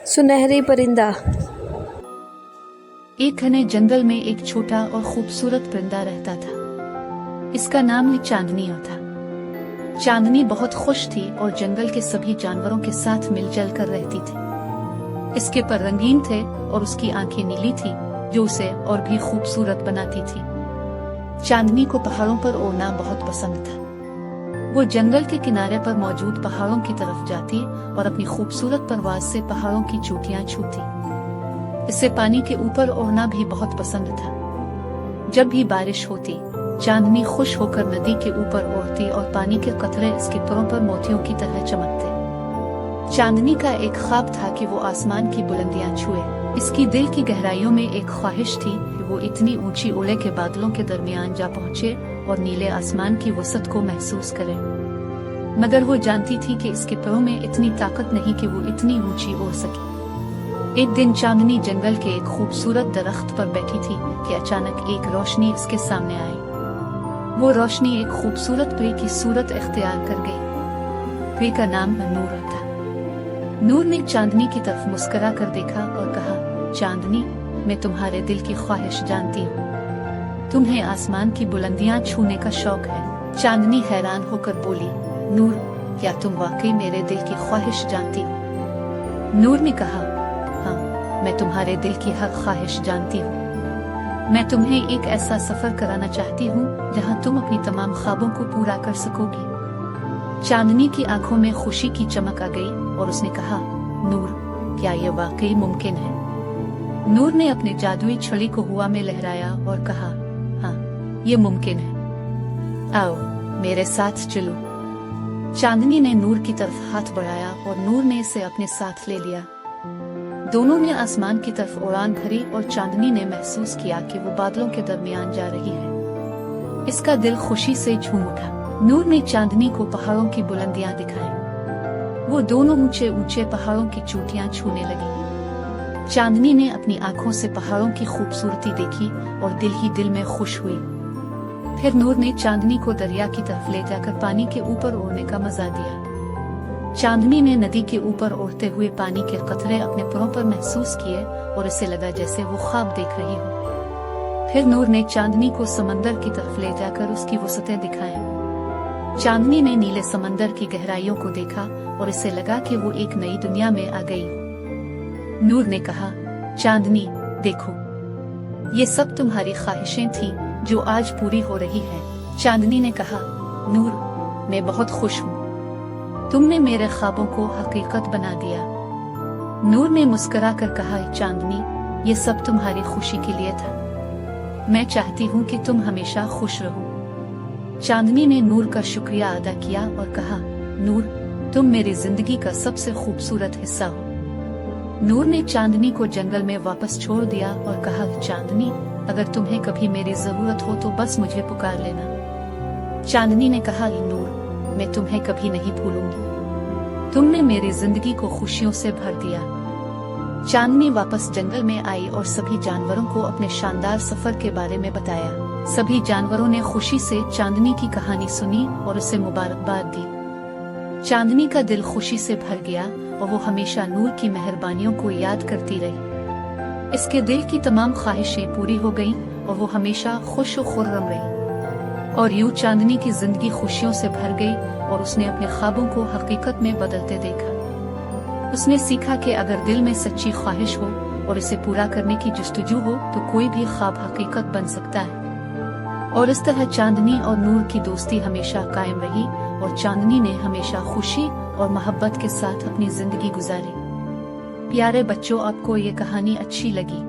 सुनहरी परिंदा। एक घने जंगल में एक छोटा और खूबसूरत परिंदा रहता था। इसका नाम चांदनी था। चांदनी बहुत खुश थी और जंगल के सभी जानवरों के साथ मिलजुल कर रहती थी। इसके पर रंगीन थे और उसकी आंखें नीली थी, जो उसे और भी खूबसूरत बनाती थी। चांदनी को पहाड़ों पर उड़ना बहुत पसंद था। वो जंगल के किनारे पर मौजूद पहाड़ों की तरफ जाती और अपनी खूबसूरत परवाज से पहाड़ों की चोटियां छूती। इसे पानी के ऊपर उड़ना भी बहुत पसंद था। जब भी बारिश होती, चांदनी खुश होकर नदी के ऊपर उड़ती और पानी के कतरे इसके पैरों पर मोतियों की तरह चमकते। चांदनी का एक ख्वाब था कि वो आसमान की बुलंदियां छुए। इसकी दिल की गहराइयों में एक ख्वाहिश थी कि वो इतनी ऊंची उड़े के बादलों के दरमियान जा पहुंचे और नीले आसमान की वसत को महसूस करे। मगर वो जानती थी कि इसके पैरों में इतनी ताकत नहीं कि वो इतनी ऊंची उड़ सके। एक दिन चांदनी जंगल के एक खूबसूरत दरख्त पर बैठी थी कि अचानक एक रोशनी इसके सामने आई। वो रोशनी एक खूबसूरत परी की सूरत इख्तियार कर गई। परी का नाम नूर था। नूर ने चांदनी की तरफ मुस्कुरा कर देखा और कहा, चांदनी, मैं तुम्हारे दिल की ख्वाहिश जानती हूँ। तुम्हें आसमान की बुलंदियां छूने का शौक है। चांदनी हैरान होकर बोली, नूर, क्या तुम वाकई मेरे दिल की ख्वाहिश जानती हो? नूर ने कहा, हाँ, मैं तुम्हारे दिल की हर ख्वाहिश जानती हूँ। मैं तुम्हें एक ऐसा सफर कराना चाहती हूँ जहाँ तुम अपनी तमाम ख्वाबों को पूरा कर सकोगी। चांदनी की आंखों में खुशी की चमक आ गई और उसने कहा, नूर, क्या ये वाकई मुमकिन है? नूर ने अपनी जादुई छड़ी को हवा में लहराया और कहा, हाँ, ये मुमकिन है। आओ, मेरे साथ चलो। चांदनी ने नूर की तरफ हाथ बढ़ाया और नूर ने इसे अपने साथ ले लिया। दोनों ने आसमान की तरफ उड़ान भरी और चांदनी ने महसूस किया कि वो बादलों के दरमियान जा रही है। इसका दिल खुशी से झूम उठा। नूर ने चांदनी को पहाड़ों की बुलंदियां दिखाई। वो दोनों ऊंचे ऊंचे पहाड़ों की चोटियां छूने लगी। चांदनी ने अपनी आंखों से पहाड़ों की खूबसूरती देखी और दिल ही दिल में खुश हुई। फिर नूर ने चांदनी को दरिया की तरफ ले जाकर पानी के ऊपर उड़ने का मजा दिया। चांदनी ने नदी के ऊपर उड़ते हुए पानी के कतरे अपने पैरों पर महसूस किए और इसे लगा जैसे वो ख्वाब देख रही हो। फिर नूर ने चांदनी को समंदर की तरफ ले जाकर उसकी वसतें दिखाई। चांदनी ने नीले समंदर की गहराइयों को देखा और इसे लगा कि वो एक नई दुनिया में आ गई हो। नूर ने कहा, चांदनी, देखो, ये सब तुम्हारी ख्वाहिशें थी जो आज पूरी हो रही है। चांदनी ने कहा, नूर, मैं बहुत खुश हूँ। तुमने मेरे ख्वाबों को हकीकत बना दिया। नूर ने मुस्कुरा कर कहा, चांदनी, ये सब तुम्हारी खुशी के लिए था। मैं चाहती हूँ कि तुम हमेशा खुश रहो। चांदनी ने नूर का शुक्रिया अदा किया और कहा, नूर, तुम मेरी जिंदगी का सबसे खूबसूरत हिस्सा हो। नूर ने चांदनी को जंगल में वापस छोड़ दिया और कहा, चांदनी, अगर तुम्हें कभी मेरी जरूरत हो तो बस मुझे पुकार लेना। चांदनी ने कहा, नूर, मैं तुम्हें कभी नहीं भूलूंगी। तुमने मेरी जिंदगी को खुशियों से भर दिया। चांदनी वापस जंगल में आई और सभी जानवरों को अपने शानदार सफर के बारे में बताया। सभी जानवरों ने खुशी से चांदनी की कहानी सुनी और उसे मुबारकबाद दी। चांदनी का दिल खुशी से भर गया और वो हमेशा नूर की मेहरबानियों को याद करती रही। इसके दिल की तमाम ख्वाहिशें पूरी हो गईं और वो हमेशा खुश और खुर्रम रही। और यूं चांदनी की जिंदगी खुशियों से भर गई और उसने अपने ख्वाबों को हकीकत में बदलते देखा। उसने सीखा कि अगर दिल में सच्ची ख्वाहिश हो और इसे पूरा करने की जुस्तजू हो तो कोई भी ख्वाब हकीकत बन सकता है। और इस तरह चांदनी और नूर की दोस्ती हमेशा कायम रही और चांदनी ने हमेशा खुशी और मोहब्बत के साथ अपनी जिंदगी गुजारी। प्यारे बच्चों, आपको ये कहानी अच्छी लगी